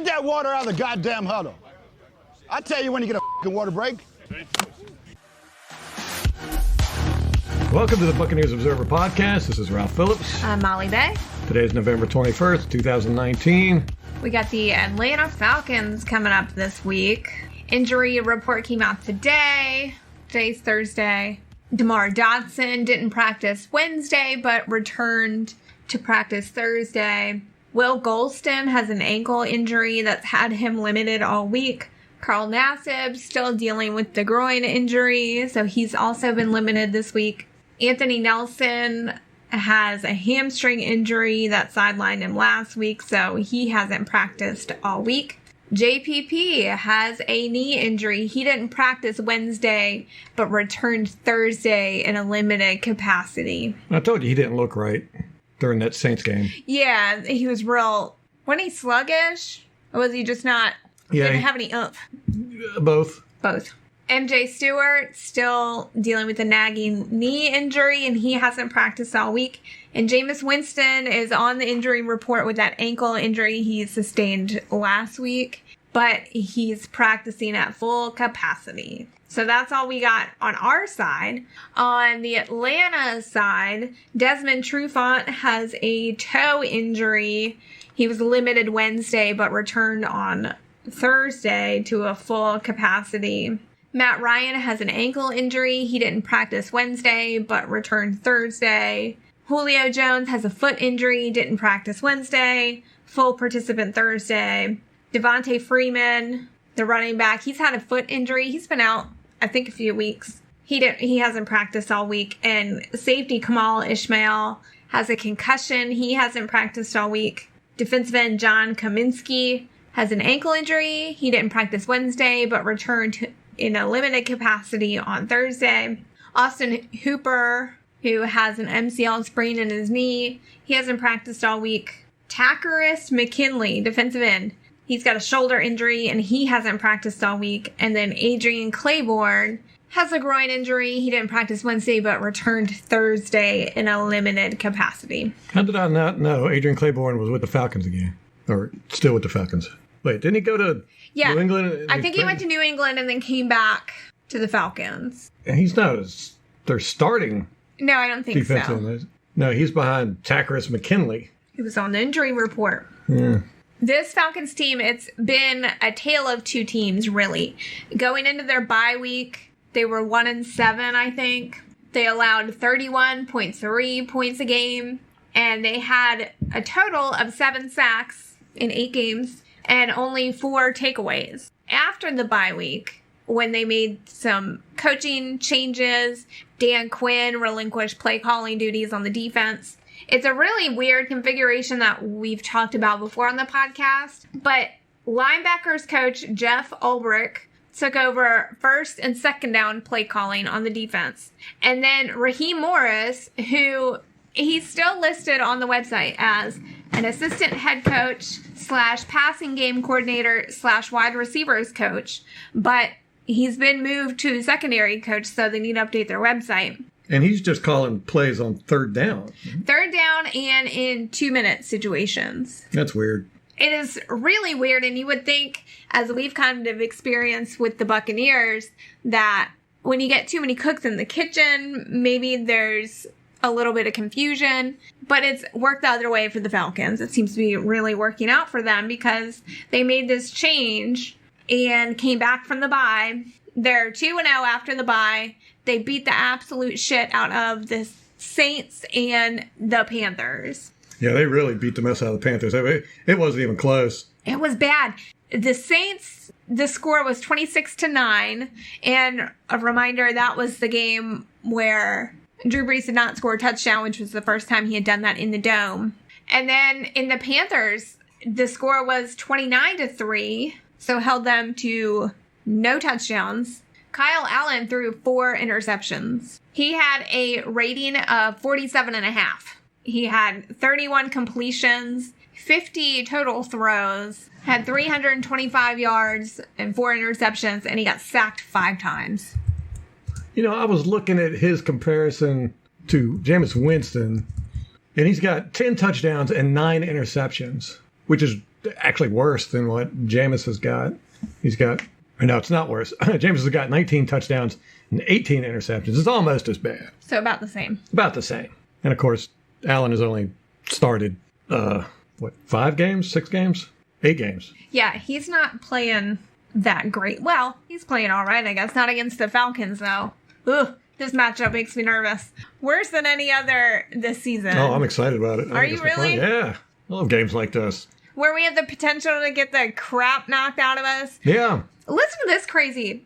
Get that water out of the goddamn huddle. I tell you when you get a fucking water break. Welcome to the Buccaneers Observer Podcast. This is Ralph Phillips. I'm Molly Bay. Today is November 21st, 2019. We got the Atlanta Falcons coming up this week. Injury report came out today. Today's Thursday. DeMar Dotson didn't practice Wednesday, but returned to practice Thursday. Will Golston has an ankle injury that's had him limited all week. Carl Nassib still dealing with the groin injury, so he's also been limited this week. Anthony Nelson has a hamstring injury that sidelined him last week, so he hasn't practiced all week. JPP has a knee injury. He didn't practice Wednesday, but returned Thursday in a limited capacity. I told you he didn't look right during that Saints game. Yeah, he was real. Wasn't he sluggish? Or was he just not? Yeah, Didn't have any oomph. Both. MJ Stewart still dealing with a nagging knee injury, and he hasn't practiced all week. And Jameis Winston is on the injury report with that ankle injury he sustained last week, but he's practicing at full capacity. So that's all we got on our side. On the Atlanta side, Desmond Trufant has a toe injury. He was limited Wednesday, but returned on Thursday to a full capacity. Matt Ryan has an ankle injury. He didn't practice Wednesday, but returned Thursday. Julio Jones has a foot injury. Didn't practice Wednesday. Full participant Thursday. Devontae Freeman, the running back, he's had a foot injury. He's been out, I think, a few weeks. He hasn't practiced all week. And safety Kamal Ishmael has a concussion. He hasn't practiced all week. Defensive end John Kaminsky has an ankle injury. He didn't practice Wednesday, but returned in a limited capacity on Thursday. Austin Hooper, who has an MCL sprain in his knee, he hasn't practiced all week. Takaris McKinley, defensive end, he's got a shoulder injury and he hasn't practiced all week. And then Adrian Claiborne has a groin injury. He didn't practice Wednesday, but returned Thursday in a limited capacity. How did I not know Adrian Claiborne was with the Falcons again? Or still with the Falcons? Wait, didn't he go to New England? I think he went to New England and then came back to the Falcons. And he's not they're starting. No, I don't think so. No, he's behind Takaris McKinley. He was on the injury report. Yeah. This Falcons team, it's been a tale of two teams, really. Going into their bye week, they were 1-7, I think. They allowed 31.3 points a game, and they had a total of 7 sacks in 8 games and only 4 takeaways. After the bye week, when they made some coaching changes, Dan Quinn relinquished play-calling duties on the defense. It's a really weird configuration that we've talked about before on the podcast, but linebackers coach Jeff Ulbrich took over first and second down play calling on the defense. And then Raheem Morris, who he's still listed on the website as an assistant head coach / passing game coordinator / wide receivers coach, but he's been moved to secondary coach, so they need to update their website. And he's just calling plays on third down. Third down and in 2-minute situations. That's weird. It is really weird, and you would think, as we've kind of experienced with the Buccaneers, that when you get too many cooks in the kitchen, maybe there's a little bit of confusion, but it's worked the other way for the Falcons. It seems to be really working out for them because they made this change and came back from the bye. They're 2-0 after the bye. They beat the absolute shit out of the Saints and the Panthers. Yeah, they really beat the mess out of the Panthers. It wasn't even close. It was bad. The Saints, the score was 26-9. And a reminder, that was the game where Drew Brees did not score a touchdown, which was the first time he had done that in the Dome. And then in the Panthers, the score was 29-3, so held them to no touchdowns. Kyle Allen threw 4 interceptions. He had a rating of 47.5. He had 31 completions, 50 total throws, had 325 yards and 4 interceptions, and he got sacked 5 times. You know, I was looking at his comparison to Jameis Winston, and he's got 10 touchdowns and 9 interceptions, which is actually worse than what Jameis has got. He's got, or no, it's not worse. Jameis has got 19 touchdowns and 18 interceptions. It's almost as bad. So about the same. About the same. And of course, Allen has only started, 5 games, 6 games, 8 games. Yeah, he's not playing that great. Well, he's playing all right, I guess. Not against the Falcons, though. Ugh, this matchup makes me nervous. Worse than any other this season. Oh, I'm excited about it. Are you really? Yeah. I love games like this. Where we have the potential to get the crap knocked out of us. Yeah. Listen to this crazy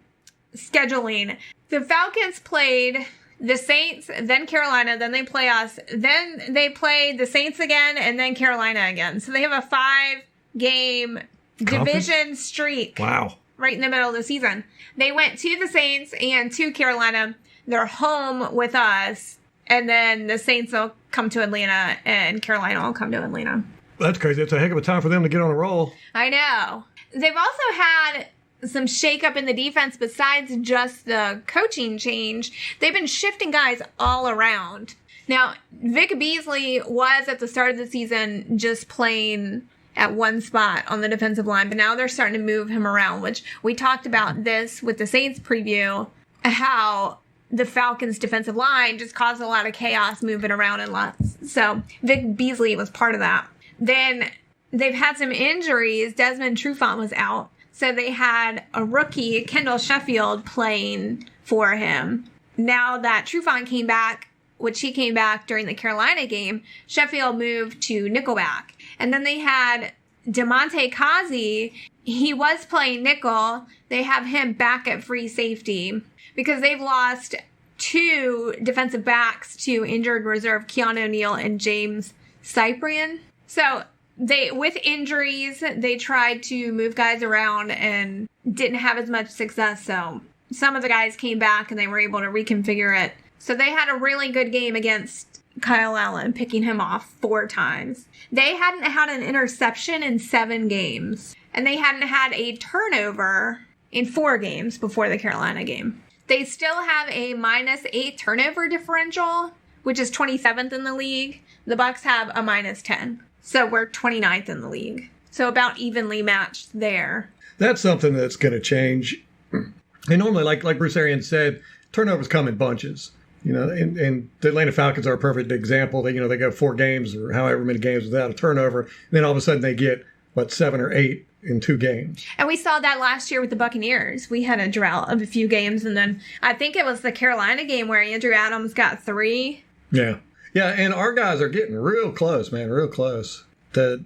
scheduling. The Falcons played the Saints, then Carolina, then they play us, then they play the Saints again, and then Carolina again. So they have a 5-game division streak. Wow. Right in the middle of the season. They went to the Saints and to Carolina. They're home with us. And then the Saints will come to Atlanta and Carolina will come to Atlanta. That's crazy. It's a heck of a time for them to get on a roll. I know. They've also had some shakeup in the defense besides just the coaching change. They've been shifting guys all around. Now, Vic Beasley was at the start of the season just playing at one spot on the defensive line, but now they're starting to move him around, which we talked about this with the Saints preview, how the Falcons defensive line just caused a lot of chaos moving around and lots. So Vic Beasley was part of that. Then they've had some injuries. Desmond Trufant was out. So they had a rookie, Kendall Sheffield, playing for him. Now that Trufant came back, which he came back during the Carolina game, Sheffield moved to nickelback. And then they had DeMonte Kazi. He was playing nickel. They have him back at free safety because they've lost 2 defensive backs to injured reserve Keanu O'Neal and James Cyprian. So with injuries, they tried to move guys around and didn't have as much success. So some of the guys came back and they were able to reconfigure it. So they had a really good game against Kyle Allen, picking him off 4 times. They hadn't had an interception in 7 games. And they hadn't had a turnover in 4 games before the Carolina game. They still have a -8 turnover differential, which is 27th in the league. The Bucs have a -10. So we're 29th in the league. So about evenly matched there. That's something that's going to change. And normally, like Bruce Arians said, turnovers come in bunches. You know, and the Atlanta Falcons are a perfect example. They go 4 games or however many games without a turnover. And then all of a sudden they get, 7 or 8 in 2 games. And we saw that last year with the Buccaneers. We had a drought of a few games. And then I think it was the Carolina game where Andrew Adams got 3. Yeah. Yeah, and our guys are getting real close, man, real close. That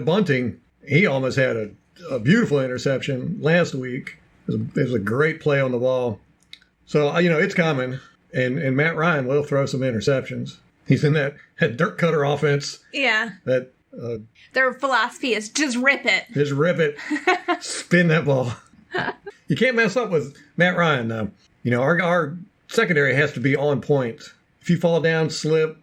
Bunting, he almost had a beautiful interception last week. It was a great play on the ball. So, it's coming. And Matt Ryan will throw some interceptions. He's in that dirt cutter offense. Yeah. That their philosophy is just rip it. Just rip it. Spin that ball. You can't mess up with Matt Ryan, though. Our secondary has to be on point. If you fall down, slip,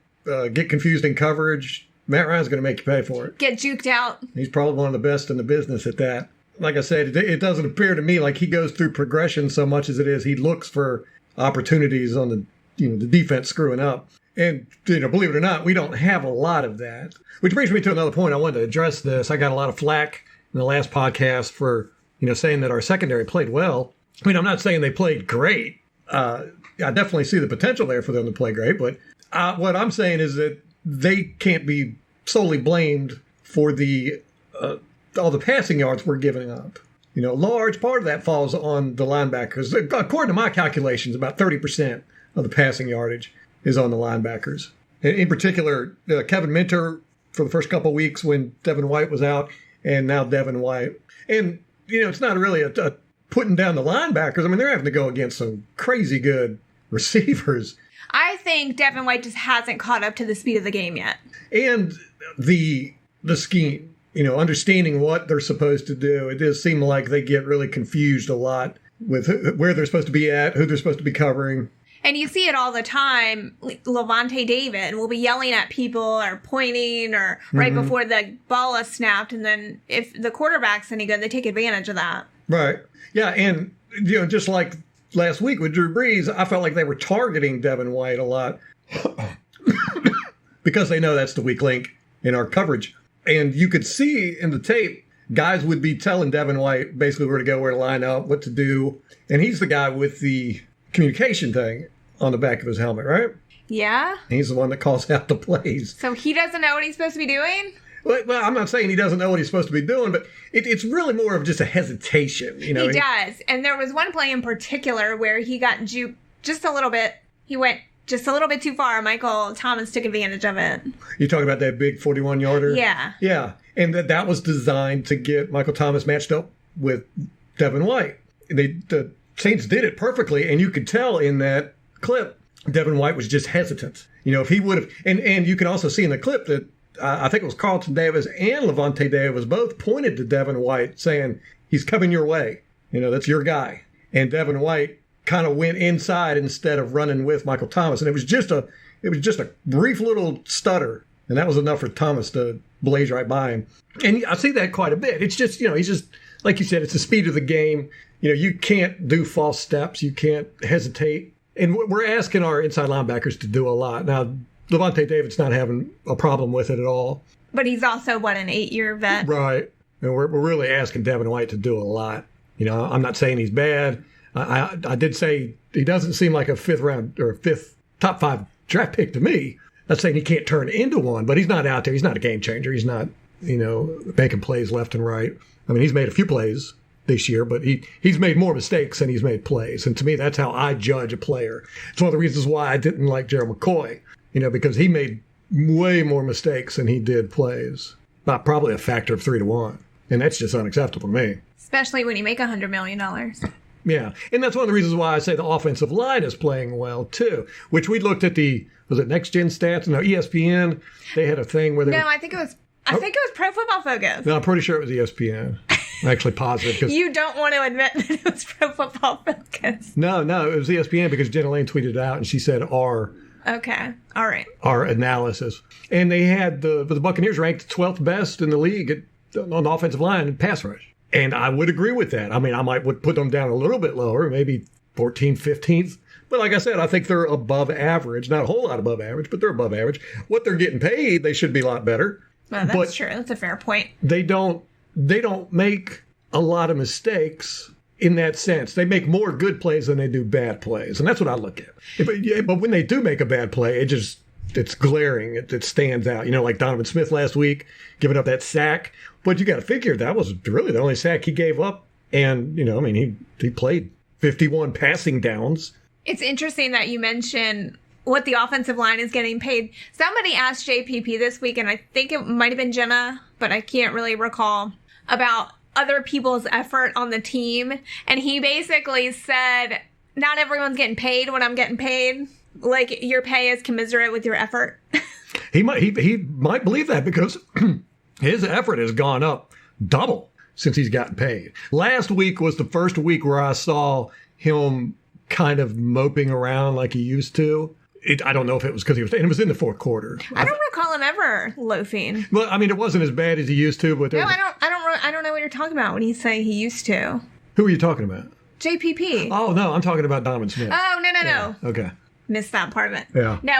get confused in coverage, Matt Ryan's going to make you pay for it. Get juked out. He's probably one of the best in the business at that. Like I said, it doesn't appear to me like he goes through progression so much as it is he looks for opportunities on the defense screwing up. And, believe it or not, we don't have a lot of that. Which brings me to another point. I wanted to address this. I got a lot of flack in the last podcast for, saying that our secondary played well. I mean, I'm not saying they played great. I definitely see the potential there for them to play great. But what I'm saying is that they can't be solely blamed for all the passing yards we're giving up. A large part of that falls on the linebackers. According to my calculations, about 30% of the passing yardage is on the linebackers. In particular, Kevin Minter for the first couple of weeks when Devin White was out, and now Devin White. And, it's not really a putting down the linebackers. I mean, they're having to go against some crazy good receivers. I think Devin White just hasn't caught up to the speed of the game yet. And the scheme, understanding what they're supposed to do. It does seem like they get really confused a lot with where they're supposed to be at, who they're supposed to be covering. And you see it all the time. Levante David will be yelling at people or pointing or right before the ball is snapped. And then if the quarterback's any good, they take advantage of that. Right. Yeah. And, just like last week with Drew Brees, I felt like they were targeting Devin White a lot because they know that's the weak link in our coverage. And you could see in the tape guys would be telling Devin White basically where to go, where to line up, what to do. And he's the guy with the communication thing on the back of his helmet, right? Yeah. He's the one that calls out the plays. So he doesn't know what he's supposed to be doing? Well, I'm not saying he doesn't know what he's supposed to be doing, but it's really more of just a hesitation. You know, he does. And there was one play in particular where he got juked just a little bit. He went just a little bit too far. Michael Thomas took advantage of it. You talking about that big 41-yarder? Yeah. Yeah. And that was designed to get Michael Thomas matched up with Devin White. The Saints did it perfectly, and you could tell in that clip Devin White was just hesitant. You know, if he would have, and you can also see in the clip that I think it was Carlton Davis and Levante Davis both pointed to Devin White saying, he's coming your way. You know, that's your guy. And Devin White kind of went inside instead of running with Michael Thomas. And it was just a brief little stutter. And that was enough for Thomas to blaze right by him. And I see that quite a bit. It's just, you know, he's just, like you said, it's the speed of the game. You know, you can't do false steps. You can't hesitate. And we're asking our inside linebackers to do a lot. Now, Levante David's not having a problem with it at all. But he's also, an 8-year vet? Right. And we're really asking Devin White to do a lot. You know, I'm not saying he's bad. I did say he doesn't seem like a fifth top 5 draft pick to me. Not saying he can't turn into one, but he's not out there. He's not a game changer. He's not, you know, making plays left and right. I mean, he's made a few plays this year, but he's made more mistakes than he's made plays. And to me, that's how I judge a player. It's one of the reasons why I didn't like Gerald McCoy, you know, because he made way more mistakes than he did plays. About probably a factor of 3 to 1. And that's just unacceptable to me. Especially when you make $100 million. Yeah. And that's one of the reasons why I say the offensive line is playing well, too, which we looked at was it Next Gen Stats? No, ESPN. They had a thing where they No, I think it was Pro Football Focus. No, I'm pretty sure it was ESPN. I'm actually positive. Cause you don't want to admit that it was Pro Football Focus. No, it was ESPN because Jenna Lane tweeted it out and she said Okay. All right. Our analysis. And they had the Buccaneers ranked 12th best in the league on the offensive line and pass rush. And I would agree with that. I mean, would put them down a little bit lower, maybe 14th, 15th. But like I said, I think they're above average. Not a whole lot above average, but they're above average. What they're getting paid, they should be a lot better. Well, that's true. That's a fair point. They don't make a lot of mistakes in that sense. They make more good plays than they do bad plays. And that's what I look at. But when they do make a bad play, it's glaring. It stands out. You know, like Donovan Smith last week, giving up that sack. But you got to figure that was really the only sack he gave up. And, you know, I mean, he played 51 passing downs. It's interesting that you mention what the offensive line is getting paid. Somebody asked JPP this week, and I think it might have been Jenna, but I can't really recall, about other people's effort on the team. And he basically said, not everyone's getting paid when I'm getting paid. Like, your pay is commensurate with your effort. He might believe that because his effort has gone up double since he's gotten paid. Last week was the first week where I saw him kind of moping around like he used to. I don't know if it was because it was in the fourth quarter. I don't recall him ever loafing. Well, I mean, it wasn't as bad as he used to, but no, I don't know what you're talking about when you say he used to. Who are you talking about? JPP. Oh no, I'm talking about Donovan Smith. Oh no. Okay. Missed that part of it. Yeah. No.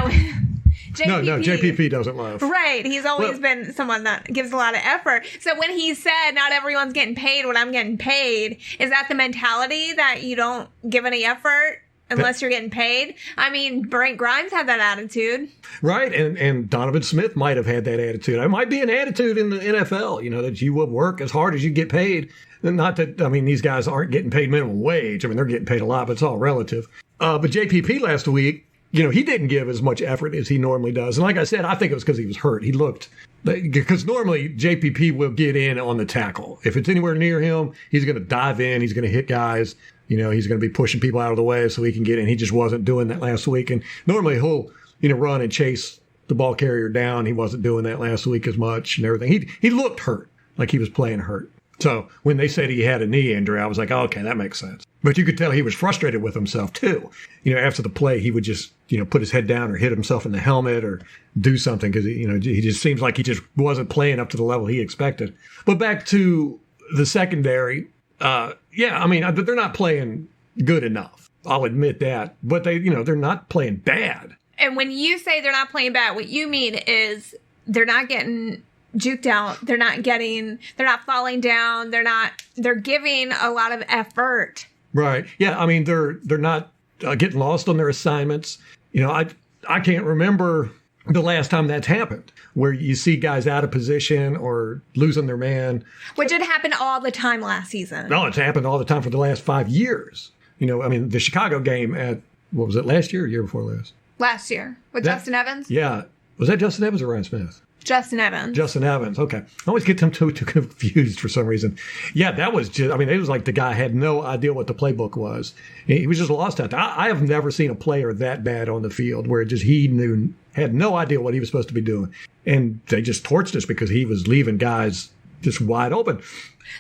JPP doesn't loaf. Right. He's always been someone that gives a lot of effort. So when he said, not everyone's getting paid when I'm getting paid, is that the mentality that you don't give any effort unless you're getting paid? I mean, Brent Grimes had that attitude. Right. And Donovan Smith might have had that attitude. It might be an attitude in the NFL, you know, that you will work as hard as you get paid. Not that, I mean, these guys aren't getting paid minimum wage. I mean, they're getting paid a lot, but it's all relative. But JPP last week, you know, he didn't give as much effort as he normally does. And like I said, I think it was because he was hurt. He looked, because normally JPP will get in on the tackle. If it's anywhere near him, he's going to dive in. He's going to hit guys. You know, he's going to be pushing people out of the way so he can get in. He just wasn't doing that last week. And normally he'll, you know, run and chase the ball carrier down. He wasn't doing that last week as much and everything. He looked hurt, like he was playing hurt. So when they said he had a knee injury, I was like, oh, okay, that makes sense. But you could tell he was frustrated with himself, too. You know, after the play, he would just, you know, put his head down or hit himself in the helmet or do something because, you know, he just seems like he just wasn't playing up to the level he expected. But back to the secondary, I mean, they're not playing good enough. I'll admit that. But they're not playing bad. And when you say they're not playing bad, what you mean is they're not getting juked out. They're not falling down. They're giving a lot of effort. Right. Yeah. I mean, they're not getting lost on their assignments. I can't remember the last time that's happened, where you see guys out of position or losing their man. Which had happened all the time last season. No, it's happened all the time for the last 5 years. I mean, the Chicago game at, what was it, last year or year before last? Last year with Justin Evans? Yeah. Was that Justin Evans or Ryan Smith? Justin Evans. Justin Evans. Okay. I always get them too confused for some reason. Yeah, that was just, I mean, it was like the guy had no idea what the playbook was. He was just lost out there. I have never seen a player that bad on the field where he had no idea what he was supposed to be doing. And they just torched us because he was leaving guys just wide open.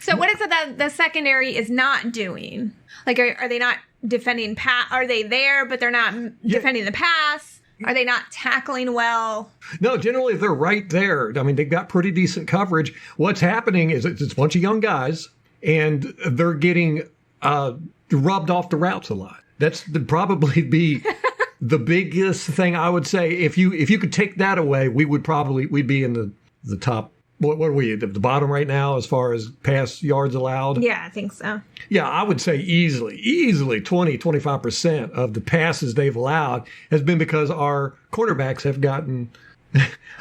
So what is it that the secondary is not doing? Like, are they not defending pass? Are they there, but they're not defending the pass? Are they not tackling well? No, generally they're right there. I mean, they've got pretty decent coverage. What's happening is it's a bunch of young guys, and they're getting rubbed off the routes a lot. That's probably be the biggest thing I would say. If you could take that away, we'd be in the top. What are we at the bottom right now as far as pass yards allowed? Yeah, I think so. Yeah, I would say easily 20-25% of the passes they've allowed has been because our quarterbacks have gotten.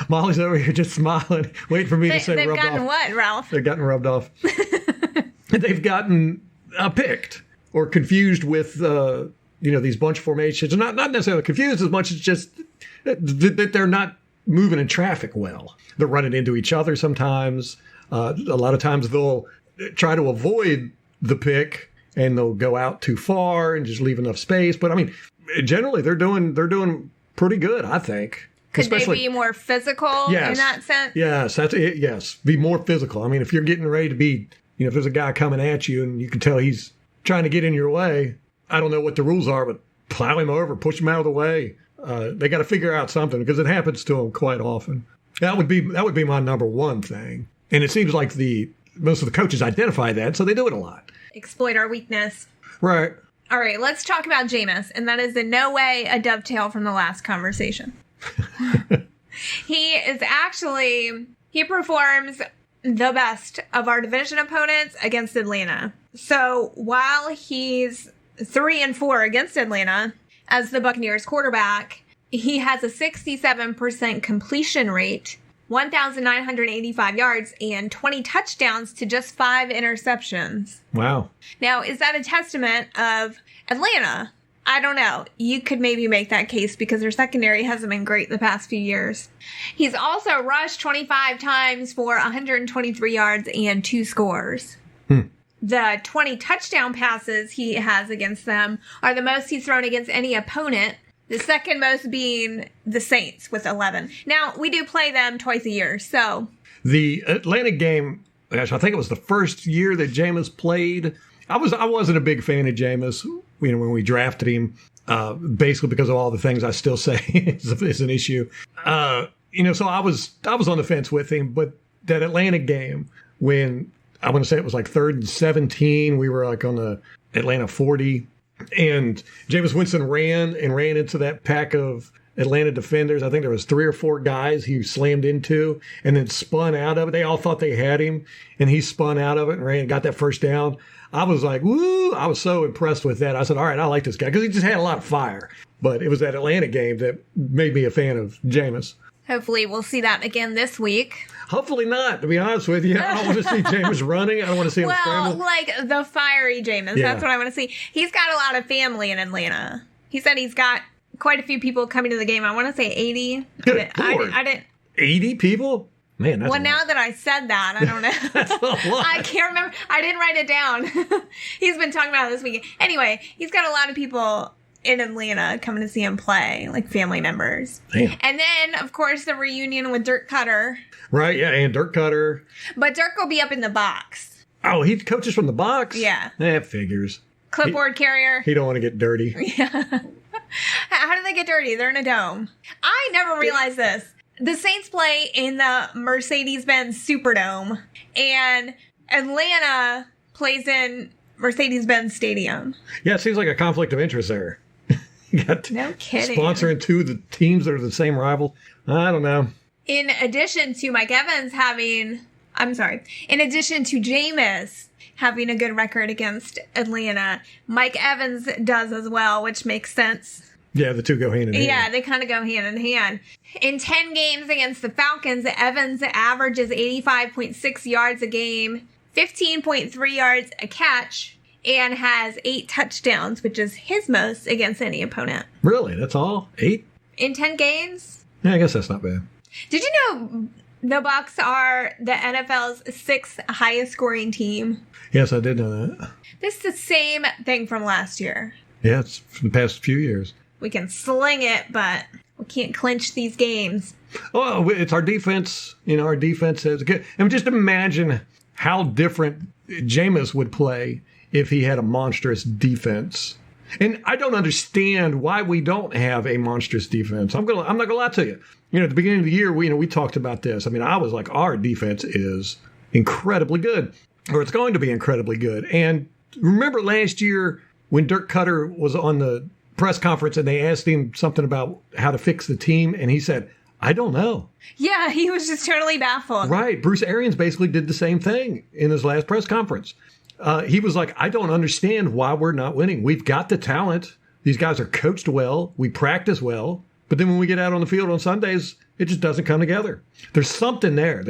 Molly's over here just smiling, waiting for me to say rubbed off. They've gotten what, Ralph? They've gotten rubbed off. They've gotten picked or confused with these bunch formations. Not necessarily confused as much as just that they're not moving in traffic well. They're running into each other sometimes. A lot of times they'll try to avoid the pick and they'll go out too far and just leave enough space. But I mean, generally they're doing pretty good, I think. Could they be more physical in that sense? Yes, yes. Be more physical. I mean, if you're getting ready to be, if there's a guy coming at you and you can tell he's trying to get in your way, I don't know what the rules are, but plow him over, push him out of the way. They got to figure out something because it happens to them quite often. That would be my number one thing. And it seems like most of the coaches identify that, so they do it a lot. Exploit our weakness. Right. All right, let's talk about Jameis, and that is in no way a dovetail from the last conversation. He performs the best of our division opponents against Atlanta. So while he's 3-4 against Atlanta as the Buccaneers quarterback, he has a 67% completion rate, 1,985 yards, and 20 touchdowns to just 5 interceptions. Wow. Now, is that a testament of Atlanta? I don't know. You could maybe make that case because their secondary hasn't been great the past few years. He's also rushed 25 times for 123 yards and 2 scores. The 20 touchdown passes he has against them are the most he's thrown against any opponent, the second most being the Saints with 11. Now, we do play them twice a year, so. The Atlanta game, gosh, I think it was the first year that Jameis played. I wasn't a big fan of Jameis, when we drafted him, basically because of all the things I still say is an issue. So I was on the fence with him, but that Atlanta game, when I want to say it was like 3rd and 17, we were like on the Atlanta 40, and Jameis Winston ran into that pack of Atlanta defenders. I think there was 3 or 4 guys he slammed into and then spun out of it. They all thought they had him, and he spun out of it and got that first down. I was like, woo! I was so impressed with that. I said, all right, I like this guy because he just had a lot of fire. But it was that Atlanta game that made me a fan of Jameis. Hopefully we'll see that again this week. Hopefully not, to be honest with you. I don't want to see Jameis running. I don't want to see him scrambling. Well, like the fiery Jameis. Yeah. That's what I want to see. He's got a lot of family in Atlanta. He said he's got quite a few people coming to the game. I want to say 80. Good Lord. I didn't. 80 people? Man, that's a lot. Now that I said that, I don't know. That's a lot. I can't remember. I didn't write it down. He's been talking about it this weekend. Anyway, he's got a lot of people in Atlanta coming to see him play, like family members. Damn. And then, of course, the reunion with Dirk Cutter. Right, yeah, and Dirk Cutter. But Dirk will be up in the box. Oh, he coaches from the box? Yeah. That figures. Clipboard carrier. He don't want to get dirty. Yeah. How do they get dirty? They're in a dome. I never realized this. The Saints play in the Mercedes-Benz Superdome, and Atlanta plays in Mercedes-Benz Stadium. Yeah, it seems like a conflict of interest there. You got no kidding. Sponsoring 2 of the teams that are the same rival. I don't know. In addition to Jameis having a good record against Atlanta, Mike Evans does as well, which makes sense. Yeah, the two go hand in hand. Yeah, they kind of go hand in hand. In 10 games against the Falcons, Evans averages 85.6 yards a game, 15.3 yards a catch, and has 8 touchdowns, which is his most against any opponent. Really? That's all? 8? In 10 games? Yeah, I guess that's not bad. Did you know the Bucs are the NFL's 6th highest scoring team? Yes, I did know that. This is the same thing from last year. Yeah, it's from the past few years. We can sling it, but we can't clinch these games. Oh, it's our defense. Our defense is good. And just imagine how different Jameis would play if he had a monstrous defense. And I don't understand why we don't have a monstrous defense. I'm not gonna lie to you. At the beginning of the year, we talked about this. I mean, I was like, our defense is incredibly good, or it's going to be incredibly good. And remember last year when Dirk Cutter was on the press conference and they asked him something about how to fix the team, and he said, I don't know. Yeah, he was just totally baffled. Right. Bruce Arians basically did the same thing in his last press conference. He was like, I don't understand why we're not winning. We've got the talent. These guys are coached well. We practice well. But then when we get out on the field on Sundays, it just doesn't come together. There's something there.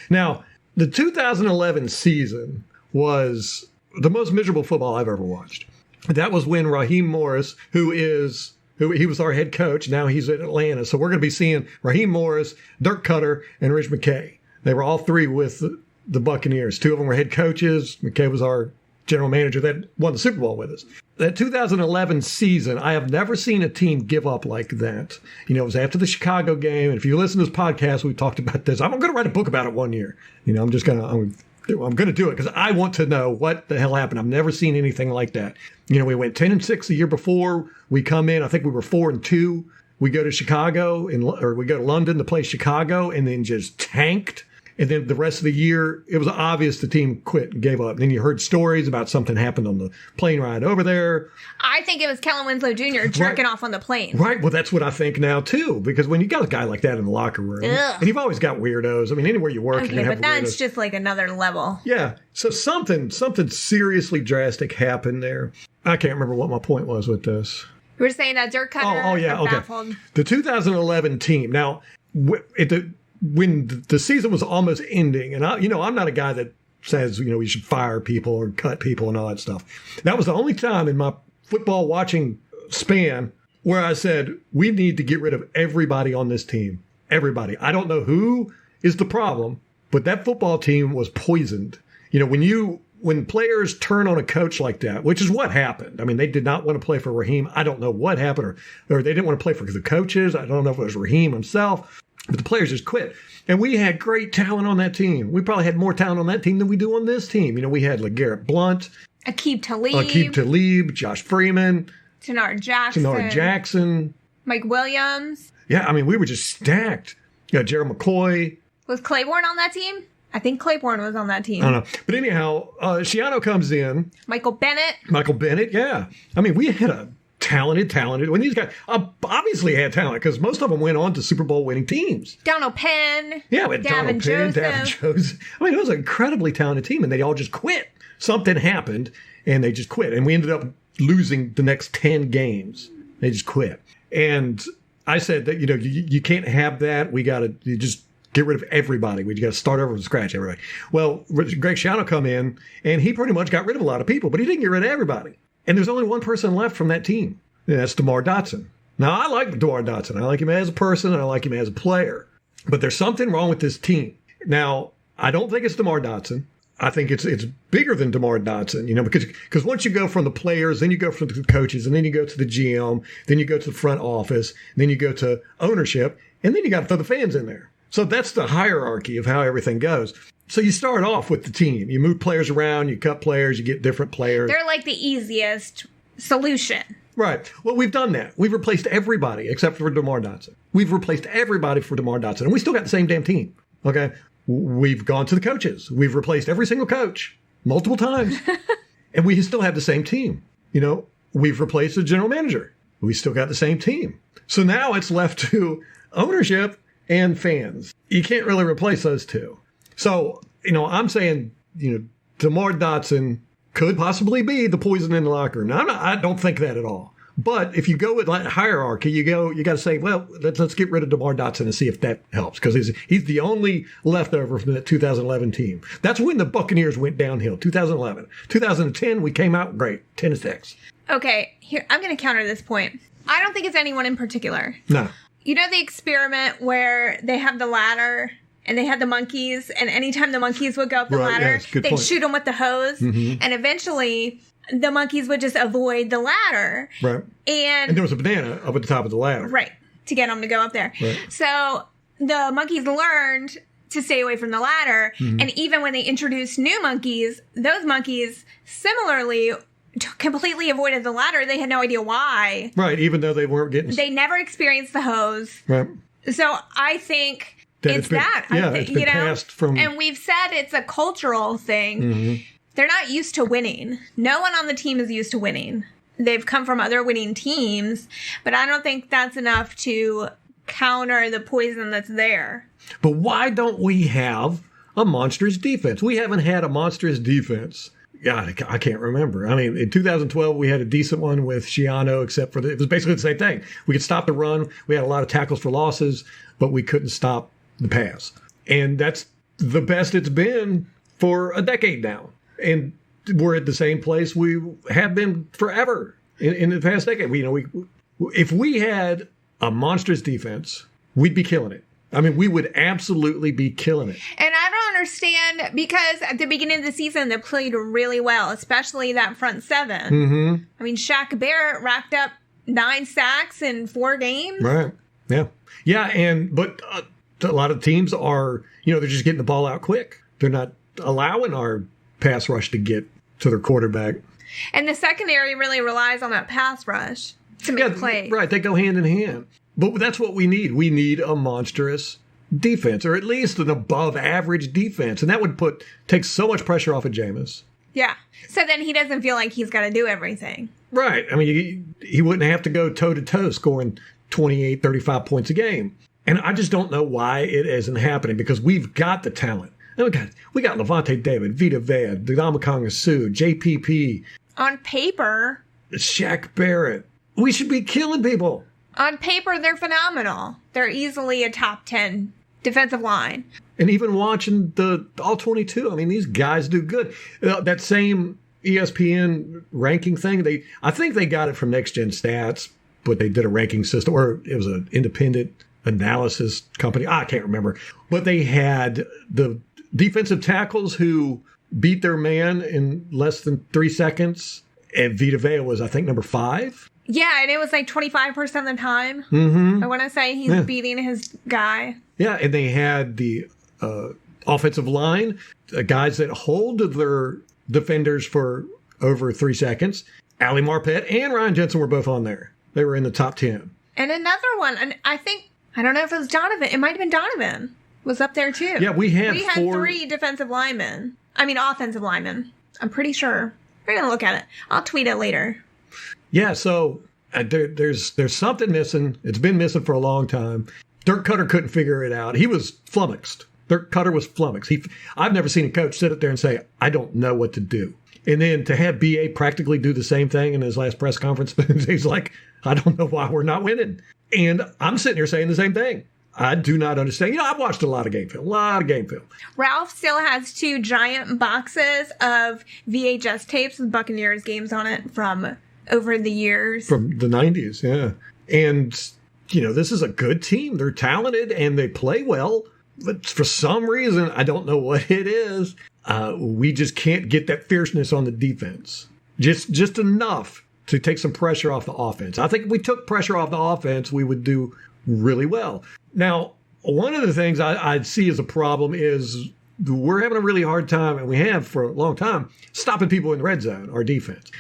Now, the 2011 season was the most miserable football I've ever watched. That was when Raheem Morris, who he was our head coach, now he's at Atlanta. So we're going to be seeing Raheem Morris, Dirk Cutter, and Rich McKay. They were all three with the Buccaneers. 2 of them were head coaches. McKay was our general manager that won the Super Bowl with us. That 2011 season, I have never seen a team give up like that. It was after the Chicago game. And if you listen to this podcast, we talked about this. I'm going to write a book about it one year. I'm going to do it because I want to know what the hell happened. I've never seen anything like that. We went 10-6 the year before. We come in, I think we were 4-2. We go to Chicago or we go to London to play Chicago and then just tanked. And then the rest of the year, it was obvious the team quit and gave up. And then you heard stories about something happened on the plane ride over there. I think it was Kellen Winslow Jr. jerking off on the plane. Right. Well, that's what I think now, too. Because when you got a guy like that in the locker room, and you've always got weirdos. I mean, anywhere you work, you can have but that's weirdos. just like another level. Yeah. So something seriously drastic happened there. I can't remember what my point was with this. You were saying that Dirk Cutter baffled. The 2011 team. Now, when the season was almost ending, and I'm not a guy that says, we should fire people or cut people and all that stuff. That was the only time in my football watching span where I said, we need to get rid of everybody on this team. Everybody. I don't know who is the problem, but that football team was poisoned. When players turn on a coach like that, which is what happened. I mean, they did not want to play for Raheem. I don't know what happened, or they didn't want to play for the coaches. I don't know if it was Raheem himself. But the players just quit. And we had great talent on that team. We probably had more talent on that team than we do on this team. We had LeGarrette Blount, Aqib Talib, Josh Freeman, Tenard Jackson, Mike Williams. Yeah, I mean, we were just stacked. Gerald McCoy. Was Claiborne on that team? I think Claiborne was on that team. I don't know. But anyhow, Schiano comes in. Michael Bennett, yeah. I mean, we had a talented. When these guys obviously had talent because most of them went on to Super Bowl winning teams. Donald Penn. Yeah, with Donald Penn, Davin Joseph. I mean, it was an incredibly talented team, and they all just quit. Something happened, and they just quit. And we ended up losing the next 10 games. They just quit. And I said that, you can't have that. You just get rid of everybody. We got to start over from scratch, everybody. Well, Greg Schiano come in, and he pretty much got rid of a lot of people, but he didn't get rid of everybody. And there's only one person left from that team. And that's DeMar Dotson. Now, I like DeMar Dotson. I like him as a person, and I like him as a player. But there's something wrong with this team. Now, I don't think it's DeMar Dotson. I think it's bigger than DeMar Dotson, because once you go from the players, then you go from the coaches, and then you go to the GM, then you go to the front office, then you go to ownership, and then you got to throw the fans in there. So that's the hierarchy of how everything goes. So you start off with the team. You move players around, you cut players, you get different players. They're like the easiest solution. Right. Well, we've done that. We've replaced everybody except for DeMar Dotson. We've replaced everybody for DeMar Dotson, and we still got the same damn team. Okay? We've gone to the coaches. We've replaced every single coach multiple times, and we still have the same team. We've replaced the general manager. We still got the same team. So now it's left to ownership and fans. You can't really replace those two. So, I'm saying, DeMar Dotson could possibly be the poison in the locker room. Now, I don't think that at all. But if you go with like hierarchy, you got to say, well, let's get rid of DeMar Dotson and see if that helps, because he's the only leftover from that 2011 team. That's when the Buccaneers went downhill. 2011, 2010, we came out great, 10-6. Okay, here I'm going to counter this point. I don't think it's anyone in particular. No. You know the experiment where they have the ladder and they had the monkeys, and anytime the monkeys would go up the ladder, they'd shoot them with the hose, and eventually the monkeys would just avoid the ladder. Right. And there was a banana up at the top of the ladder. Right. To get them to go up there. Right. So the monkeys learned to stay away from the ladder. And even when they introduced new monkeys, those monkeys similarly completely avoided the ladder. They had no idea why. Right. Even though they weren't getting... They never experienced the hose. Right. So I think it's that. Yeah, it's been passed from... And we've said it's a cultural thing. They're not used to winning. No one on the team is used to winning. They've come from other winning teams, but I don't think that's enough to counter the poison that's there. But why don't we have a monstrous defense? We haven't had a monstrous defense. God, I can't remember. I mean, in 2012, we had a decent one with Schiano, except for it was basically the same thing. We could stop the run. We had a lot of tackles for losses, but we couldn't stop the pass. And that's the best it's been for a decade now. And we're at the same place we have been forever in the past decade. If we had a monstrous defense, we'd be killing it. I mean, we would absolutely be killing it. And I don't understand, because at the beginning of the season, they played really well, especially that front seven. I mean, Shaq Barrett racked up 9 sacks in 4 games. Right. Yeah. Yeah. But a lot of teams are, they're just getting the ball out quick. They're not allowing our pass rush to get to their quarterback. And the secondary really relies on that pass rush to make plays. Right. They go hand in hand. But that's what we need. We need a monstrous defense, or at least an above average defense. And that would take so much pressure off of Jameis. Yeah. So then he doesn't feel like he's got to do everything. Right. I mean, he wouldn't have to go toe to toe scoring 28, 35 points a game. And I just don't know why it isn't happening, because we've got the talent. We got Levante David, Vita Vea, Ndamukong Suh, JPP. On paper. Shaq Barrett. We should be killing people. On paper, they're phenomenal. They're easily a top 10 defensive line. And even watching the All-22, I mean, these guys do good. That same ESPN ranking thing, I think they got it from Next Gen Stats, but they did a ranking system, or it was an independent analysis company. I can't remember. But they had the defensive tackles who beat their man in less than 3 seconds. And Vita Vea was, I think, number 5. Yeah, and it was like 25% of the time. I want to say he's beating his guy. Yeah, and they had the offensive line, guys that hold their defenders for over 3 seconds. Ali Marpet and Ryan Jensen were both on there. They were in the top 10. And another one, and I don't know if it was Donovan. It might have been Donovan. Was up there too. Yeah, we had 3 defensive linemen. I mean, offensive linemen. I'm pretty sure. We're going to look at it. I'll tweet it later. Yeah, so there's something missing. It's been missing for a long time. Dirk Cutter couldn't figure it out. He was flummoxed. Dirk Cutter was flummoxed. I've never seen a coach sit up there and say, I don't know what to do. And then to have BA practically do the same thing in his last press conference, he's like, I don't know why we're not winning. And I'm sitting here saying the same thing. I do not understand. I've watched a lot of game film. Ralph still has 2 giant boxes of VHS tapes with Buccaneers games on it from over the years. From the 90s, yeah. And, this is a good team. They're talented and they play well. But for some reason, I don't know what it is, we just can't get that fierceness on the defense. Just enough to take some pressure off the offense. I think if we took pressure off the offense, we would do really well. Now, one of the things I'd see as a problem is we're having a really hard time, and we have for a long time, stopping people in the red zone, our defense.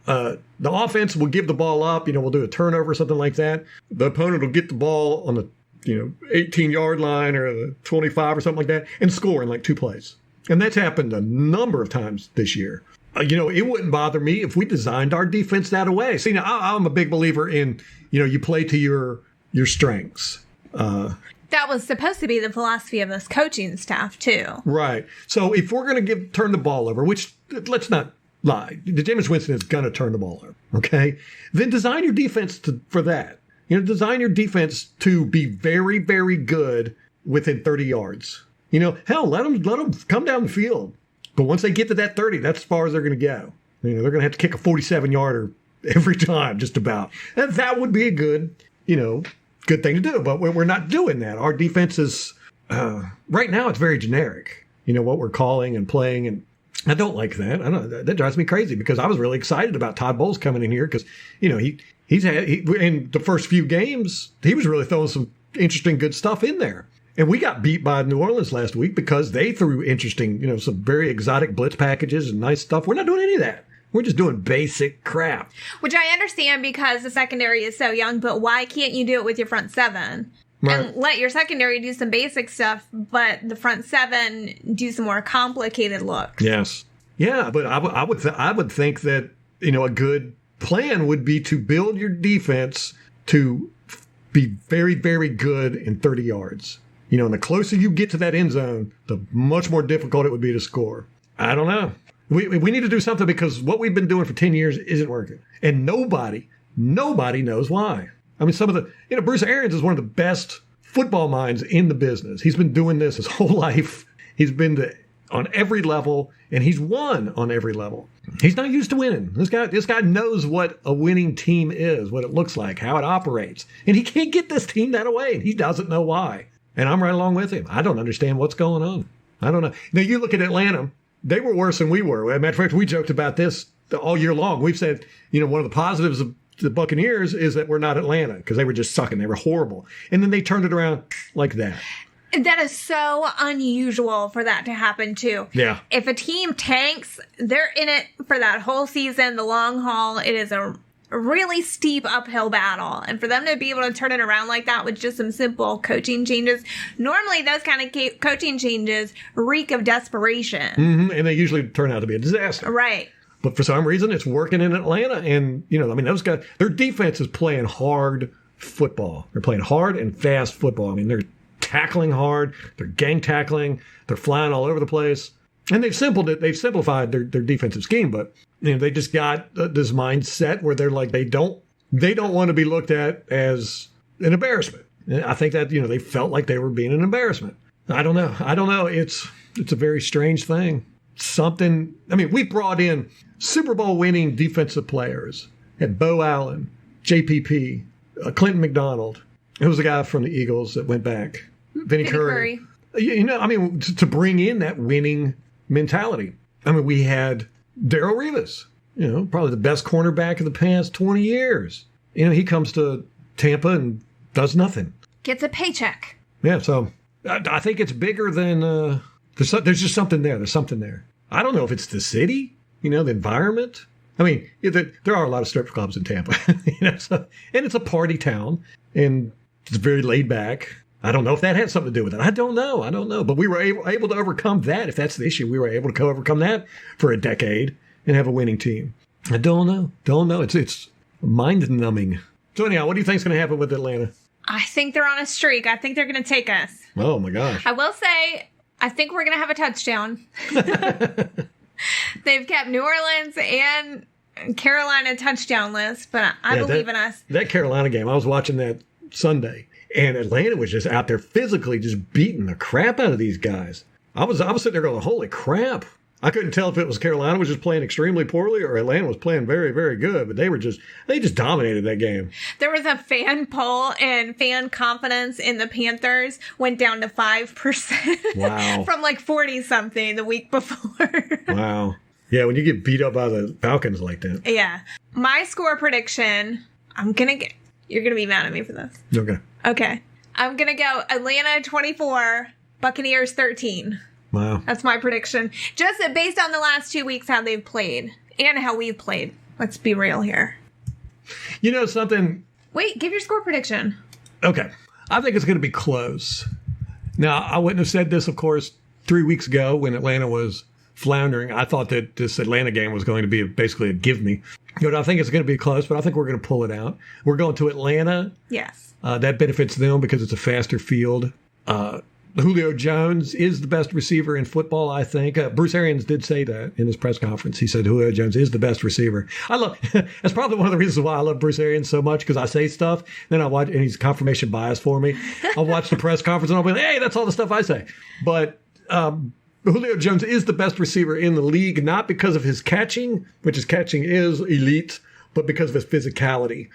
The offense will give the ball up, we'll do a turnover or something like that. The opponent will get the ball on the 18-yard line or the 25 or something like that and score in like 2 plays. And that's happened a number of times this year. It wouldn't bother me if we designed our defense that way. See, now I'm a big believer in, you play to your strengths. That was supposed to be the philosophy of this coaching staff, too. Right. So if we're going to turn the ball over, which let's not lie, Jameis Winston is going to turn the ball over, okay? Then design your defense for that. Design your defense to be very, very good within 30 yards. Hell, let them come down the field. But once they get to that 30, that's as far as they're going to go. They're going to have to kick a 47-yarder every time, just about. And that would be a good thing to do. But we're not doing that. Our defense is, right now, it's very generic. What we're calling and playing. And I don't like that. That drives me crazy because I was really excited about Todd Bowles coming in here because, he's had, in the first few games, he was really throwing some interesting, good stuff in there. And we got beat by New Orleans last week because they threw interesting, some very exotic blitz packages and nice stuff. We're not doing any of that. We're just doing basic crap. Which I understand because the secondary is so young, but why can't you do it with your front seven? Right. And let your secondary do some basic stuff, but the front seven do some more complicated looks. Yes. Yeah, but I would think that, a good plan would be to build your defense to be very, very good in 30 yards. And the closer you get to that end zone, the much more difficult it would be to score. I don't know. We need to do something because what we've been doing for 10 years isn't working. And nobody knows why. I mean, some of the, Bruce Arians is one of the best football minds in the business. He's been doing this his whole life. He's been on every level, and he's won on every level. He's not used to winning. This guy knows what a winning team is, what it looks like, how it operates. And he can't get this team that way, and he doesn't know why. And I'm right along with him. I don't understand what's going on. I don't know. Now, you look at Atlanta. They were worse than we were. As a matter of fact, we joked about this all year long. We've said, one of the positives of the Buccaneers is that we're not Atlanta because they were just sucking. They were horrible. And then they turned it around like that. That is so unusual for that to happen, too. Yeah. If a team tanks, they're in it for that whole season, the long haul. It is a really steep uphill battle. And for them to be able to turn it around like that with just some simple coaching changes, normally those kind of coaching changes reek of desperation. Mm-hmm. And they usually turn out to be a disaster. Right. But for some reason, it's working in Atlanta. And, those guys, their defense is playing hard football. They're playing hard and fast football. I mean, they're tackling hard. They're gang tackling. They're flying all over the place. And they've simplified their defensive scheme, but they just got this mindset where they're like they don't want to be looked at as an embarrassment. And I think that they felt like they were being an embarrassment. I don't know. It's a very strange thing. Something. I mean, we brought in Super Bowl winning defensive players. Had Bo Allen, JPP, Clinton McDonald. It was a guy from the Eagles that went back. Vinny Curry. To bring in that winning mentality. I mean, we had Darrelle Revis, probably the best cornerback of the past 20 years. He comes to Tampa and does nothing. Gets a paycheck. Yeah, so I think it's bigger than, there's just something there. There's something there. I don't know if it's the city, the environment. I mean, there are a lot of strip clubs in Tampa, and it's a party town, and it's very laid back. I don't know if that had something to do with it. I don't know. But we were able to overcome that. If that's the issue, we were able to overcome that for a decade and have a winning team. I don't know. It's mind-numbing. So anyhow, what do you think is going to happen with Atlanta? I think they're on a streak. I think they're going to take us. Oh, my gosh. I will say, I think we're going to have a touchdown. They've kept New Orleans and Carolina touchdownless, but I believe in us. That Carolina game, I was watching that Sunday. And Atlanta was just out there physically just beating the crap out of these guys. I was sitting there going, holy crap. I couldn't tell if it was Carolina was just playing extremely poorly or Atlanta was playing very, very good. But they just dominated that game. There was a fan poll and fan confidence in the Panthers went down to 5%. Wow. From like 40-something the week before. Wow. Yeah, when you get beat up by the Falcons like that. Yeah. My score prediction, you're going to be mad at me for this. Okay. I'm going to go Atlanta 24, Buccaneers 13. Wow. That's my prediction. Just based on the last 2 weeks, how they've played and how we've played. Let's be real here. Something. Wait, give your score prediction. Okay. I think it's going to be close. Now, I wouldn't have said this, of course, 3 weeks ago when Atlanta was floundering. I thought that this Atlanta game was going to be basically a give me. I think it's going to be close, but I think we're going to pull it out. We're going to Atlanta. Yes. That benefits them because it's a faster field. Julio Jones is the best receiver in football, I think. Bruce Arians did say that in his press conference. He said Julio Jones is the best receiver. That's probably one of the reasons why I love Bruce Arians so much, because I say stuff, then I watch, and he's confirmation bias for me. I'll watch the press conference and I'll be like, hey, that's all the stuff I say. But Julio Jones is the best receiver in the league, not because of his catching, which his catching is elite, but because of his physicality.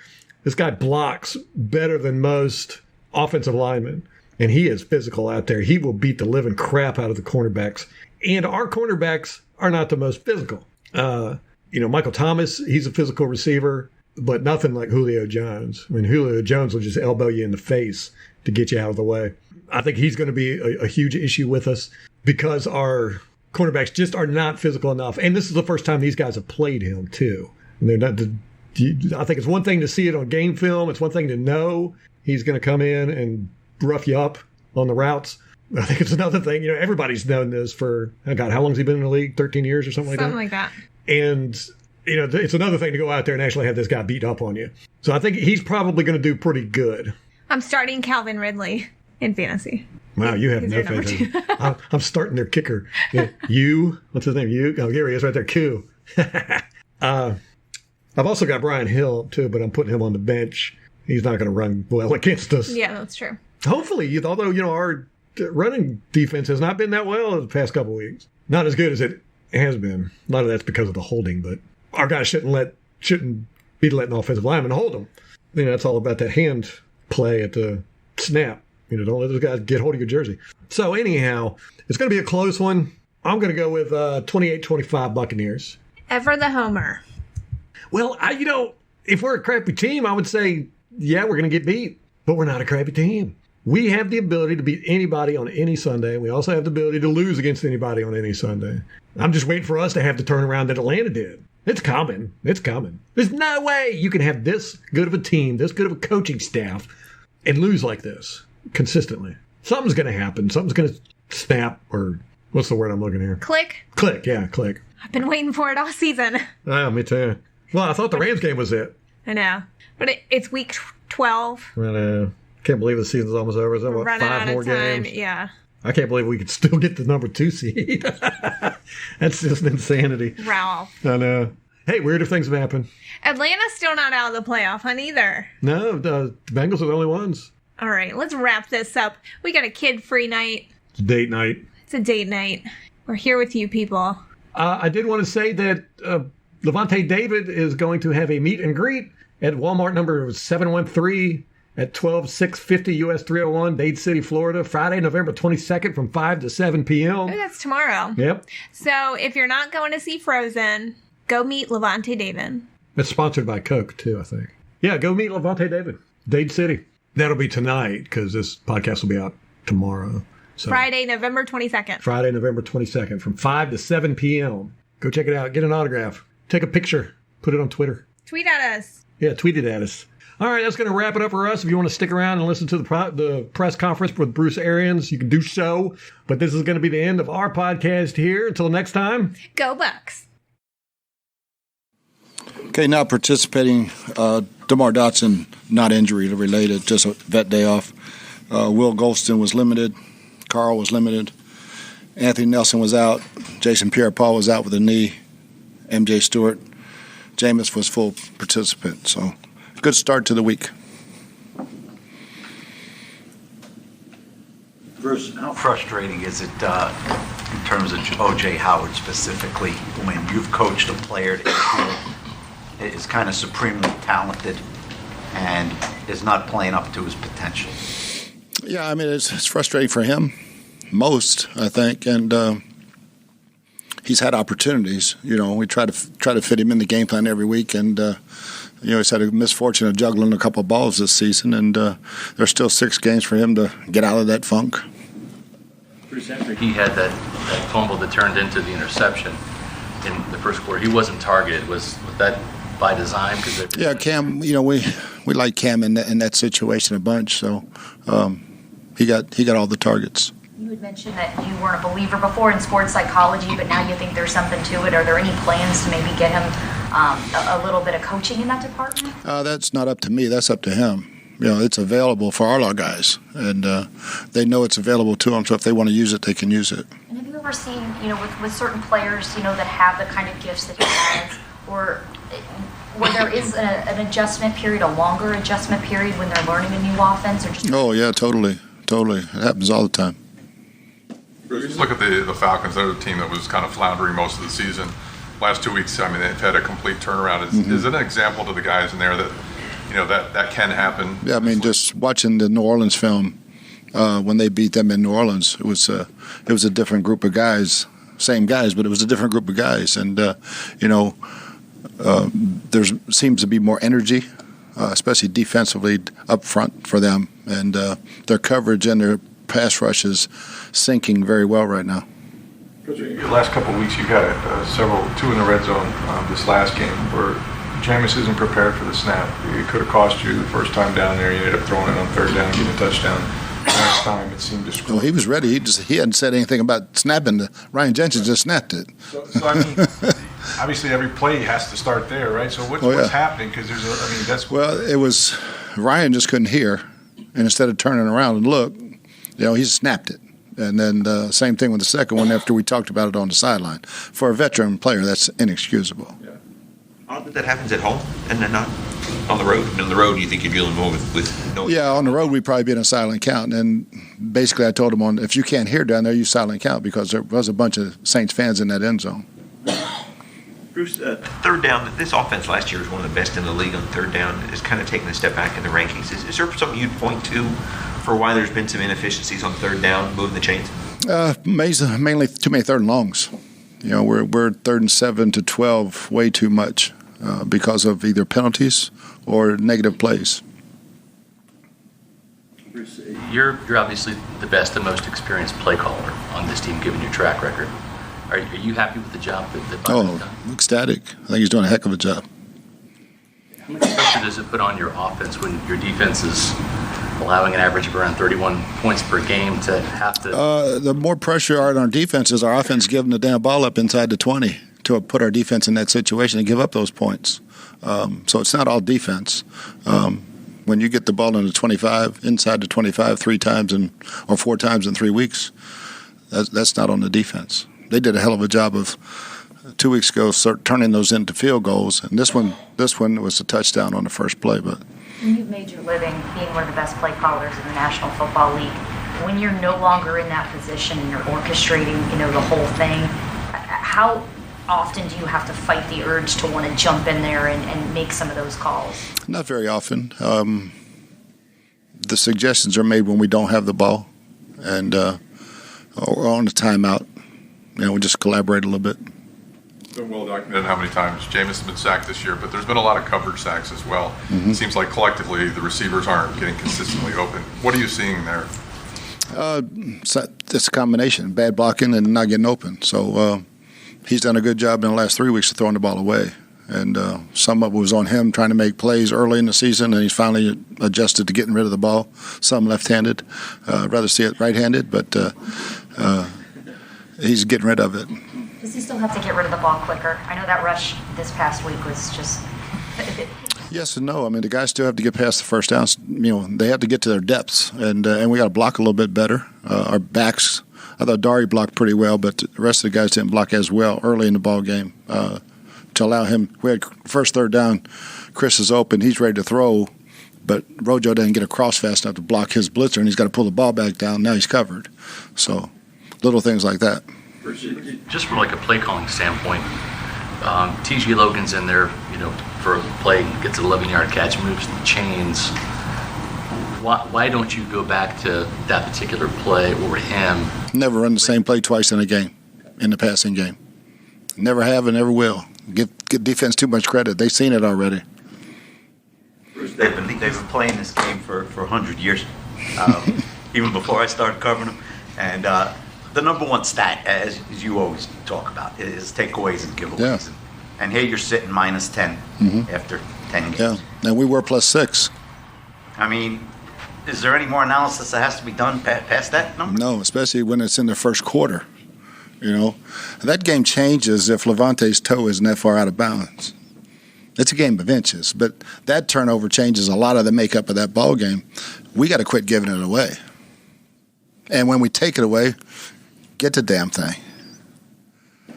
This guy blocks better than most offensive linemen. And he is physical out there. He will beat the living crap out of the cornerbacks. And our cornerbacks are not the most physical. Michael Thomas, he's a physical receiver, but nothing like Julio Jones. I mean, Julio Jones will just elbow you in the face to get you out of the way. I think he's going to be a huge issue with us because our cornerbacks just are not physical enough. And this is the first time these guys have played him, too. And they're not. I think it's one thing to see it on game film. It's one thing to know he's going to come in and rough you up on the routes. I think it's another thing. Everybody's known this for, how long has he been in the league? 13 years or something like that? Something like that. And, it's another thing to go out there and actually have this guy beat up on you. So I think he's probably going to do pretty good. I'm starting Calvin Ridley in fantasy. Wow, you have no faith in him. I'm starting their kicker. What's his name? Oh, here he is right there. Q. I've also got Brian Hill, too, but I'm putting him on the bench. He's not going to run well against us. Yeah, that's true. Hopefully, although, our running defense has not been that well the past couple of weeks. Not as good as it has been. A lot of that's because of the holding, but our guys shouldn't be letting offensive linemen hold them. That's all about that hand play at the snap. Don't let those guys get hold of your jersey. So anyhow, it's going to be a close one. I'm going to go with 28-25 Buccaneers. Ever the homer. Well, if we're a crappy team, I would say, yeah, we're going to get beat, but we're not a crappy team. We have the ability to beat anybody on any Sunday, and we also have the ability to lose against anybody on any Sunday. I'm just waiting for us to have the turnaround that Atlanta did. It's coming. It's coming. There's no way you can have this good of a team, this good of a coaching staff, and lose like this consistently. Something's going to happen. Something's going to snap, or what's the word I'm looking here? Click. Click, yeah, click. I've been waiting for it all season. Oh, me too. Well, I thought the Rams game was it. I know. But it's week 12. Well, can't believe the season's almost over. So what, 5 more games? Yeah. I can't believe we could still get the number 2 seed. That's just insanity. Ralph. I know. Hey, weirder things have happened. Atlanta's still not out of the playoff hunt either. No, the Bengals are the only ones. All right, let's wrap this up. We got a kid-free night. It's date night. It's a date night. We're here with you people. I did want to say that Levante David is going to have a meet and greet at Walmart number 713 at 12650 US 301, Dade City, Florida, Friday, November 22nd from 5 to 7 p.m. Oh, that's tomorrow. Yep. So if you're not going to see Frozen, go meet Levante David. It's sponsored by Coke, too, I think. Yeah, go meet Levante David, Dade City. That'll be tonight because this podcast will be out tomorrow. So, Friday, November 22nd. Friday, November 22nd from 5 to 7 p.m. Go check it out. Get an autograph. Take a picture. Put it on Twitter. Tweet at us. Yeah, tweet it at us. All right, that's going to wrap it up for us. If you want to stick around and listen to the press conference with Bruce Arians, you can do so. But this is going to be the end of our podcast here. Until next time. Go Bucks. Okay, now participating, DeMar Dotson, not injury related, just a vet day off. Will Golston was limited. Carl was limited. Anthony Nelson was out. Jason Pierre-Paul was out with a knee. MJ Stewart. Jameis was full participant. So, good start to the week. Bruce, how frustrating is it in terms of O.J. Howard specifically when you've coached a player that is kind of supremely talented and is not playing up to his potential? Yeah, I mean, it's frustrating for him, most, I think, and he's had opportunities. We try to fit him in the game plan every week, and he's had a misfortune of juggling a couple of balls this season, and there's still 6 games for him to get out of that funk. Bruce, after he had that fumble that turned into the interception in the first quarter, he wasn't targeted. Was that by design? Yeah, Cam. We like Cam in that situation a bunch, so he got all the targets. You had mentioned that you weren't a believer before in sports psychology, but now you think there's something to it. Are there any plans to maybe get him a little bit of coaching in that department? That's not up to me. That's up to him. It's available for all our guys, and they know it's available to them. So if they want to use it, they can use it. And have you ever seen, with certain players, that have the kind of gifts that he has, or where there is an adjustment period, a longer adjustment period when they're learning a new offense, or just? Oh yeah, totally. It happens all the time. Just look at the Falcons. They're a team that was kind of floundering most of the season. Last 2 weeks, they've had a complete turnaround. Is it an example to the guys in there that that can happen? Yeah, just watching the New Orleans film when they beat them in New Orleans, it was a different group of guys, same guys, but it was a different group of guys, and there seems to be more energy, especially defensively up front for them, and their coverage and their pass rush is sinking very well right now. Your last couple of weeks, you got two in the red zone this last game where Jameis isn't prepared for the snap. It could have cost you the first time down there. You ended up throwing it on third down, getting a touchdown. Next time, it seemed to screw. Well, he was ready. He hadn't said anything about snapping. Ryan Jensen just snapped it. So obviously every play has to start there, right? So what's happening? Because that's. Well, it was Ryan just couldn't hear, and instead of turning around and look, he snapped it. And then the same thing with the second one after we talked about it on the sideline. For a veteran player, that's inexcusable. Yeah. Odd that happens at home and then not on the road. And on the road, you think you're dealing more with noise. Yeah, on the road, we'd probably be in a silent count. And basically, I told him, if you can't hear down there, you silent count, because there was a bunch of Saints fans in that end zone. Bruce, third down, this offense last year was one of the best in the league on third down. It's kind of taken a step back in the rankings. Is there something you'd point to for why there's been some inefficiencies on third down, moving the chains? Mainly too many third and longs. We're 3rd and 7 to 12 way too much because of either penalties or negative plays. Bruce, you're obviously the best and most experienced play caller on this team, given your track record. Are you happy with the job that Byron's done? Ecstatic. I think he's doing a heck of a job. How much pressure does it put on your offense when your defense is allowing an average of around 31 points per game to have to? The more pressure on our defense is our offense giving the damn ball up inside the 20 to put our defense in that situation and give up those points. So it's not all defense. When you get the ball in the 25, inside the 25 3 times or 4 times in 3 weeks, that's not on the defense. They did a hell of a job of 2 weeks ago turning those into field goals, and this one was a touchdown on the first play. But you've made your living being one of the best play callers in the National Football League. When you're no longer in that position and you're orchestrating, the whole thing, how often do you have to fight the urge to want to jump in there and make some of those calls? Not very often. The suggestions are made when we don't have the ball and or on the timeout. We just collaborate a little bit. It's been well documented how many times Jameis has been sacked this year, but there's been a lot of coverage sacks as well. Mm-hmm. It seems like collectively the receivers aren't getting consistently open. What are you seeing there? It's a combination, bad blocking and not getting open. So he's done a good job in the last 3 weeks of throwing the ball away. And some of it was on him trying to make plays early in the season, and he's finally adjusted to getting rid of the ball. Some left-handed. I'd rather see it right-handed, but he's getting rid of it. Does he still have to get rid of the ball quicker? I know that rush this past week was just... Yes and no. The guys still have to get past the first down. They have to get to their depths, and we got to block a little bit better. Our backs, I thought Dari blocked pretty well, but the rest of the guys didn't block as well early in the ball game to allow him. We had first third down. Chris is open. He's ready to throw, but Rojo doesn't get across fast enough to block his blitzer, and he's got to pull the ball back down. Now he's covered. So little things like that. Just from like a play calling standpoint, T.J. Logan's in there, for a play, gets an 11-yard catch, moves the chains. Why don't you go back to that particular play or him? Never run the same play twice in a game, in the passing game. Never have and never will. Give defense too much credit. They've seen it already. They've been playing this game for 100 years, even before I started covering them. And the number one stat, as you always talk about, is takeaways and giveaways. Yeah. And here you're sitting -10 after 10 games. Yeah, and we were +6. Is there any more analysis that has to be done past that number? No, especially when it's in the first quarter. That game changes if Levante's toe isn't that far out of bounds. It's a game of inches, but that turnover changes a lot of the makeup of that ball game. We got to quit giving it away. And when we take it away, get the damn thing.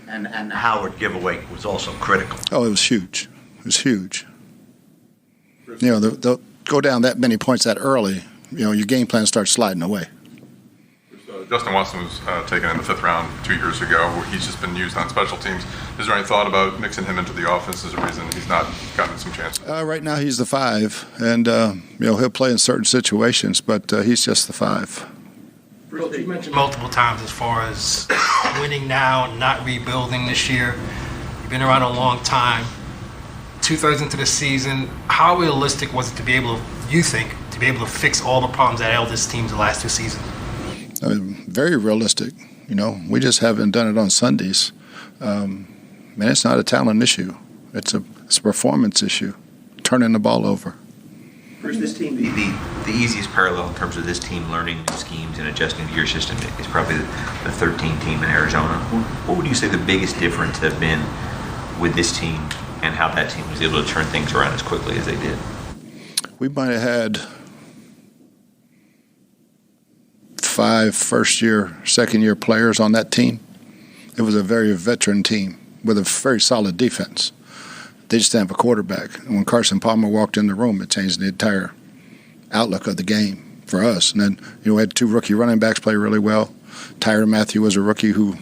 And Howard giveaway was also critical. Oh, it was huge. It was huge. They'll go down that many points that early, your game plan starts sliding away. Justin Watson was taken in the 5th round 2 years ago. He's just been used on special teams. Is there any thought about mixing him into the offense as a reason he's not gotten some chances? Right now he's the 5, and he'll play in certain situations, but he's just the 5. You mentioned multiple times as far as winning now, not rebuilding this year. You've been around a long time. 2/3 into the season, how realistic was it to be able to fix all the problems that ailed this team the last 2 seasons? Very realistic. We just haven't done it on Sundays. It's not a talent issue. It's a performance issue, turning the ball over. Bruce, this team, the easiest parallel in terms of this team learning new schemes and adjusting to your system is probably the 13 team in Arizona. What would you say the biggest difference have been with this team and how that team was able to turn things around as quickly as they did? We might have had 5 first-year, second-year players on that team. It was a very veteran team with a very solid defense. They just didn't have a quarterback. And when Carson Palmer walked in the room, it changed the entire outlook of the game for us. And then, we had 2 rookie running backs play really well. Tyrann Mathieu was a rookie who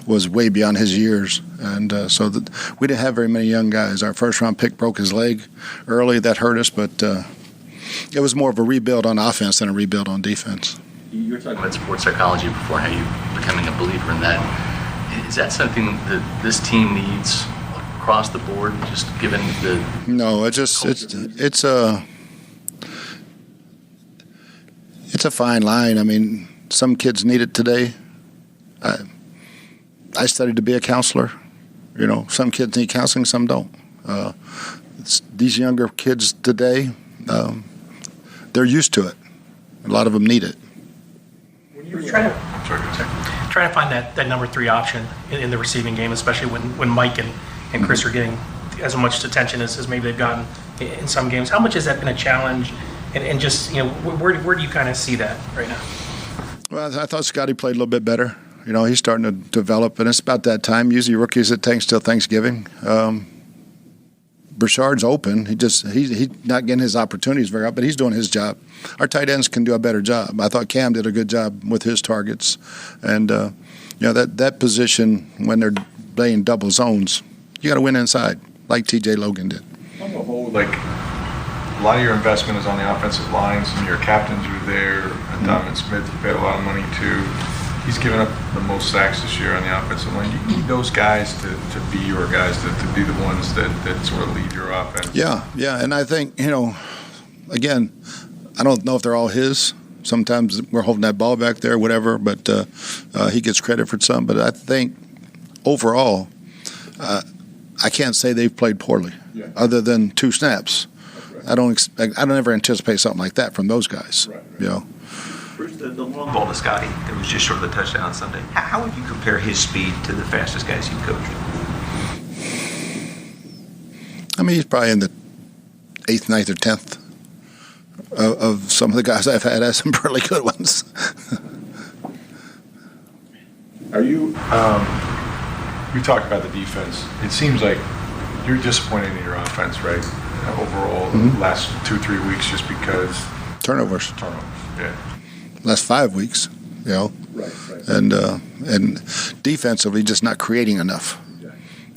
was way beyond his years. And we didn't have very many young guys. Our first-round pick broke his leg early. That hurt us, but it was more of a rebuild on offense than a rebuild on defense. You were talking about sports psychology before, how you becoming a believer in that. Is that something that this team needs across the board, just given the... No, it's a fine line. I mean, some kids need it today. I studied to be a counselor. Some kids need counseling, some don't. These younger kids today, they're used to it. A lot of them need it. You're trying to find that number 3 option in the receiving game, especially when Mike and Chris are getting as much attention as maybe they've gotten in some games. How much has that been a challenge? And just, where do you kind of see that right now? Well, I thought Scotty played a little bit better. He's starting to develop, and it's about that time. Usually rookies, it takes till Thanksgiving. Burchard's open. He's not getting his opportunities very up, but he's doing his job. Our tight ends can do a better job. I thought Cam did a good job with his targets, and that position when they're playing double zones, you got to win inside, like T.J. Logan did. On the whole, a lot of your investment is on the offensive line. Some of your captains are there. Donovan Smith, you paid a lot of money to. He's given up the most sacks this year on the offensive line. You need those guys to be your guys, to be the ones that sort of lead your offense. Yeah, and I think, again, I don't know if they're all his. Sometimes we're holding that ball back there, whatever, but he gets credit for some. But I think overall, I can't say they've played poorly, other than 2 snaps. Right. I don't ever anticipate something like that from those guys. Right. Bruce, the long ball to Scotty, it was just short of the touchdown on Sunday. How would you compare his speed to the fastest guys you've coached? I mean, he's probably in the 8th, 9th, or 10th of some of the guys I've had as some really good ones. Are you? We talked about the defense. It seems like you're disappointed in your offense, right? Overall, the last 2-3 weeks, just because turnovers. Yeah. Last 5 weeks, Right. And defensively, just not creating enough.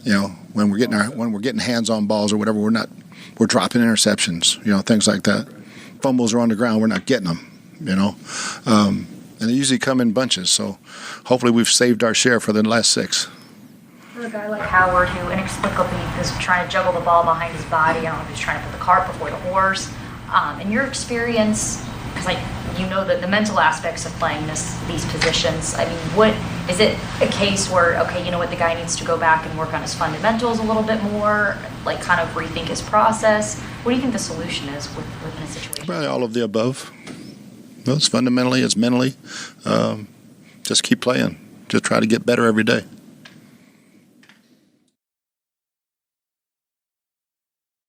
Yeah. When we're getting hands on balls or whatever, we're dropping interceptions. Things like that. Fumbles are on the ground, we're not getting them. And they usually come in bunches. So hopefully we've saved our share for the last 6. For a guy like Howard, who inexplicably is trying to juggle the ball behind his body, I don't know if he's trying to put the cart before the horse. In your experience, because the mental aspects of playing these positions. I mean, what is it a case where the guy needs to go back and work on his fundamentals a little bit more, kind of rethink his process? What do you think the solution is within a situation? Probably all of the above. Well, it's fundamentally, it's mentally. Just keep playing. Just try to get better every day.